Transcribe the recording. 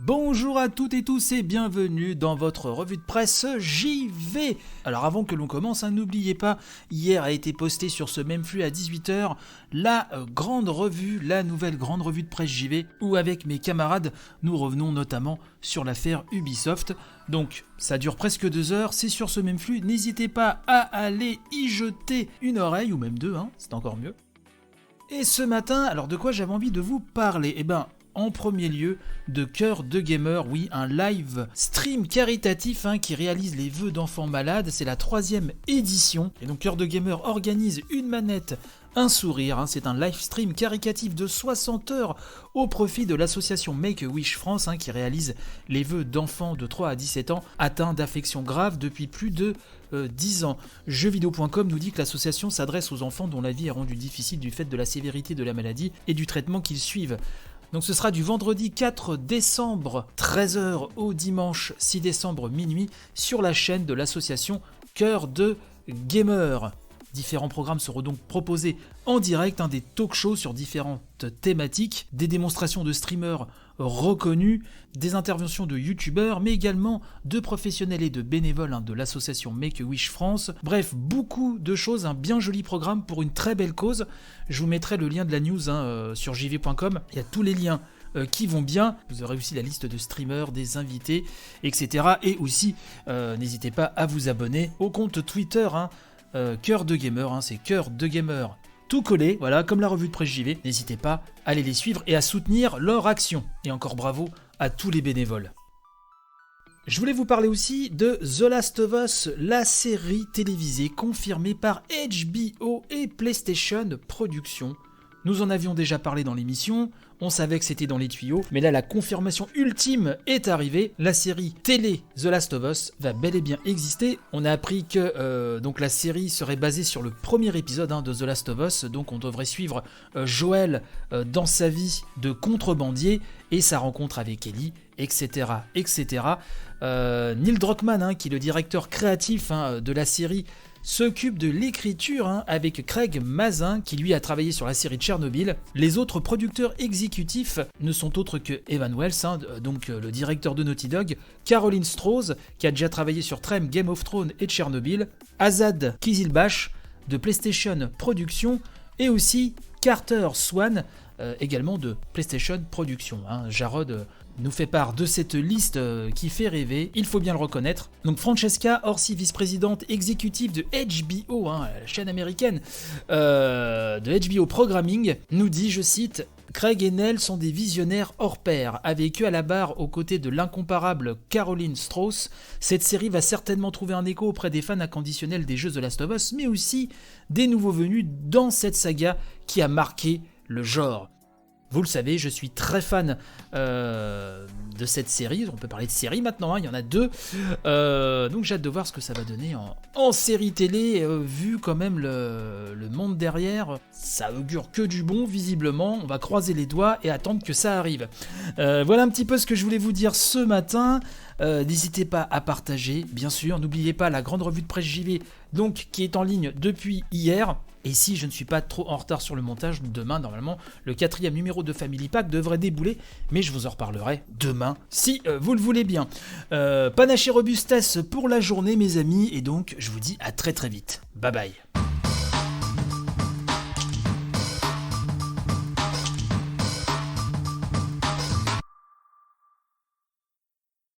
Bonjour à toutes et tous et bienvenue dans votre revue de presse JV. Alors avant que l'on commence, n'oubliez pas, hier a été posté sur ce même flux à 18h la nouvelle grande revue de presse JV où avec mes camarades nous revenons notamment sur l'affaire Ubisoft. Donc ça dure presque 2 heures, c'est sur ce même flux, n'hésitez pas à aller y jeter une oreille ou même deux, c'est encore mieux. Et ce matin, alors de quoi j'avais envie de vous parler ? En premier lieu, de Cœur de Gamer, oui, un live stream caritatif qui réalise les vœux d'enfants malades, c'est la 3e édition. Et donc Cœur de Gamer organise une manette, un sourire, c'est un live stream caritatif de 60 heures au profit de l'association Make-A-Wish France qui réalise les vœux d'enfants de 3 à 17 ans atteints d'affections graves depuis plus de 10 ans. Jeuxvideo.com nous dit que l'association s'adresse aux enfants dont la vie est rendue difficile du fait de la sévérité de la maladie et du traitement qu'ils suivent. Donc ce sera du vendredi 4 décembre 13h au dimanche 6 décembre minuit sur la chaîne de l'association Cœur de Gamer. Différents programmes seront donc proposés en direct, des talk-shows sur différentes thématiques, des démonstrations de streamers reconnus, des interventions de youtubeurs, mais également de professionnels et de bénévoles de l'association Make-A-Wish France. Bref, beaucoup de choses, un bien joli programme pour une très belle cause. Je vous mettrai le lien de la news sur jv.com, il y a tous les liens qui vont bien, vous aurez aussi la liste de streamers, des invités, etc. Et aussi, n'hésitez pas à vous abonner au compte Twitter, Cœur de Gamer, c'est Cœur de Gamer tout collé, voilà, comme la revue de presse JV. N'hésitez pas à aller les suivre et à soutenir leur action. Et encore bravo à tous les bénévoles. Je voulais vous parler aussi de The Last of Us, la série télévisée confirmée par HBO et PlayStation Productions. Nous en avions déjà parlé dans l'émission, on savait que c'était dans les tuyaux, mais là la confirmation ultime est arrivée. La série télé The Last of Us va bel et bien exister. On a appris que donc la série serait basée sur le premier épisode de The Last of Us, donc on devrait suivre Joel dans sa vie de contrebandier et sa rencontre avec Ellie, etc. etc. Neil Druckmann, qui est le directeur créatif de la série, s'occupe de l'écriture avec Craig Mazin qui lui a travaillé sur la série Tchernobyl. Les autres producteurs exécutifs ne sont autres que Evan Wells, donc le directeur de Naughty Dog, Caroline Strauss qui a déjà travaillé sur Trem, Game of Thrones et Tchernobyl, Azad Kizilbash de PlayStation Productions et aussi Carter Swan également de PlayStation Productions. Jarod nous fait part de cette liste qui fait rêver, il faut bien le reconnaître. Donc Francesca Orsi, vice-présidente exécutive de HBO, la chaîne américaine de HBO Programming, nous dit, je cite, « Craig et Nell sont des visionnaires hors pair. Avec eux à la barre aux côtés de l'incomparable Caroline Strauss, cette série va certainement trouver un écho auprès des fans inconditionnels des jeux The Last of Us, mais aussi des nouveaux venus dans cette saga qui a marqué le genre. » Vous le savez, je suis très fan de cette série. On peut parler de série maintenant, il y en a 2. Donc j'ai hâte de voir ce que ça va donner en série télé. Vu quand même le monde derrière, ça augure que du bon, visiblement. On va croiser les doigts et attendre que ça arrive. Voilà un petit peu ce que je voulais vous dire ce matin. N'hésitez pas à partager, bien sûr. N'oubliez pas la grande revue de presse JV, donc, qui est en ligne depuis hier. Et si je ne suis pas trop en retard sur le montage, demain, normalement, le 4e numéro de Family Pack devrait débouler, mais je vous en reparlerai demain, si vous le voulez bien. Panache et robustesse pour la journée, mes amis, et donc, je vous dis à très très vite. Bye bye.